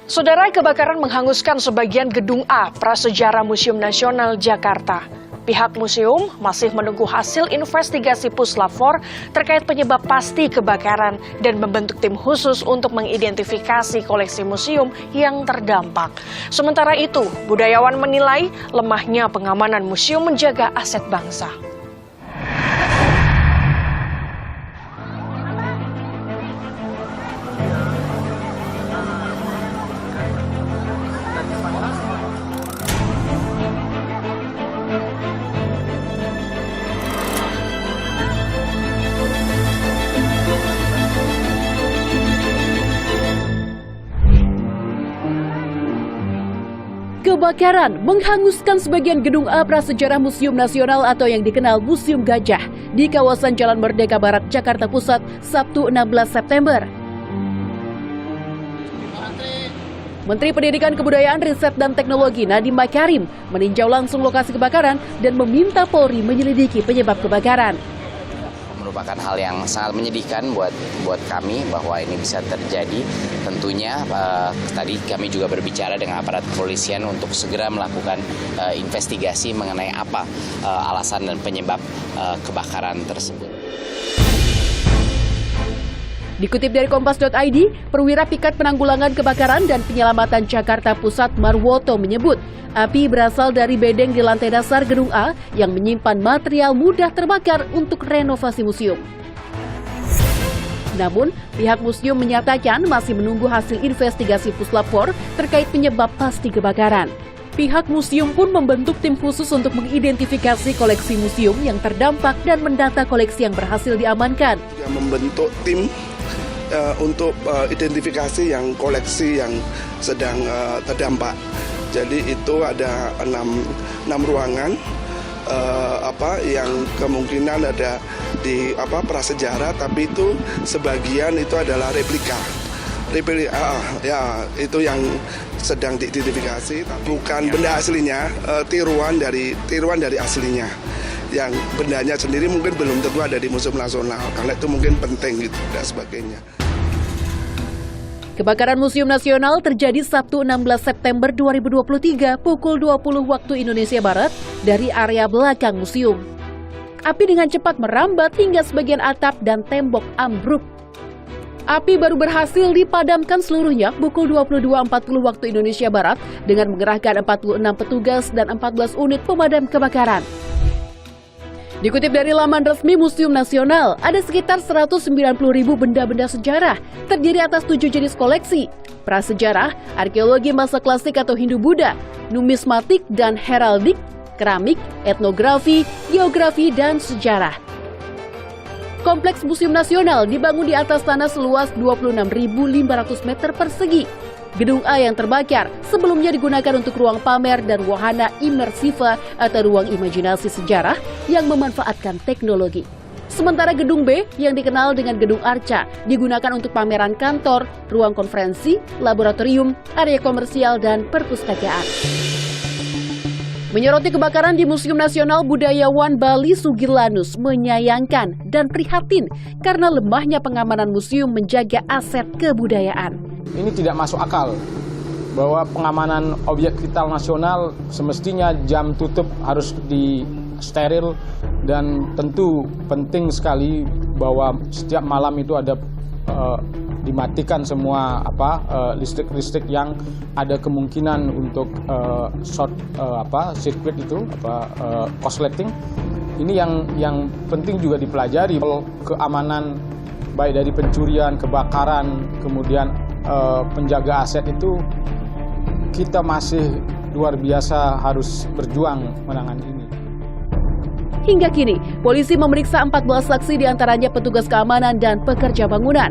Saudara, kebakaran menghanguskan sebagian gedung A Prasejarah Museum Nasional Jakarta. Pihak museum masih menunggu hasil investigasi Puslap 4 terkait penyebab pasti kebakaran dan membentuk tim khusus untuk mengidentifikasi koleksi museum yang terdampak. Sementara itu, budayawan menilai lemahnya pengamanan museum menjaga aset bangsa. Kebakaran menghanguskan sebagian gedung A Prasejarah Museum Nasional atau yang dikenal Museum Gajah di kawasan Jalan Merdeka Barat, Jakarta Pusat, Sabtu 16 September. Menteri Pendidikan Kebudayaan, Riset dan Teknologi Nadiem Makarim meninjau langsung lokasi kebakaran dan meminta Polri menyelidiki penyebab kebakaran. Merupakan hal yang sangat menyedihkan buat kami bahwa ini bisa terjadi. Tentunya tadi kami juga berbicara dengan aparat kepolisian untuk segera melakukan investigasi mengenai apa alasan dan penyebab kebakaran tersebut. Dikutip dari Kompas.id, Perwira Pikat Penanggulangan Kebakaran dan Penyelamatan Jakarta Pusat Marwoto menyebut, api berasal dari bedeng di lantai dasar gedung A yang menyimpan material mudah terbakar untuk renovasi museum. Namun, pihak museum menyatakan masih menunggu hasil investigasi Puslap 4 terkait penyebab pasti kebakaran. Pihak museum pun membentuk tim khusus untuk mengidentifikasi koleksi museum yang terdampak dan mendata koleksi yang berhasil diamankan. Membentuk tim untuk identifikasi yang koleksi yang sedang terdampak. Jadi itu ada 6 ruangan yang kemungkinan ada di prasejarah, tapi itu sebagian itu adalah replika. Ya, itu yang sedang diidentifikasi, bukan benda aslinya, tiruan dari aslinya. Yang bendanya sendiri mungkin belum tentu ada di Museum Nasional, karena itu mungkin penting gitu dan sebagainya. Kebakaran Museum Nasional terjadi Sabtu 16 September 2023 pukul 20 waktu Indonesia Barat dari area belakang museum. Api dengan cepat merambat hingga sebagian atap dan tembok ambruk. Api baru berhasil dipadamkan seluruhnya pukul 22.40 waktu Indonesia Barat dengan mengerahkan 46 petugas dan 14 unit pemadam kebakaran. Dikutip dari laman resmi Museum Nasional, ada sekitar 190.000 benda-benda sejarah, terdiri atas 7 jenis koleksi, prasejarah, arkeologi masa klasik atau Hindu-Buddha, numismatik dan heraldik, keramik, etnografi, geografi, dan sejarah. Kompleks Museum Nasional dibangun di atas tanah seluas 26.500 meter persegi. Gedung A yang terbakar sebelumnya digunakan untuk ruang pamer dan wahana imersiva atau ruang imajinasi sejarah yang memanfaatkan teknologi. Sementara Gedung B yang dikenal dengan Gedung Arca digunakan untuk pameran kantor, ruang konferensi, laboratorium, area komersial, dan perpustakaan. Menyoroti kebakaran di Museum Nasional, budayawan Bali Sugirlanus menyayangkan dan prihatin karena lemahnya pengamanan museum menjaga aset kebudayaan. Ini tidak masuk akal bahwa pengamanan objek vital nasional semestinya jam tutup harus disteril, dan tentu penting sekali bahwa setiap malam itu ada dimatikan semua listrik-listrik yang ada kemungkinan untuk short sirkuit itu korsleting. Ini yang penting juga dipelajari. Keamanan baik dari pencurian, kebakaran, kemudian penjaga aset itu kita masih luar biasa harus berjuang menangani ini. Hingga kini, polisi memeriksa 14 saksi diantaranya petugas keamanan dan pekerja bangunan.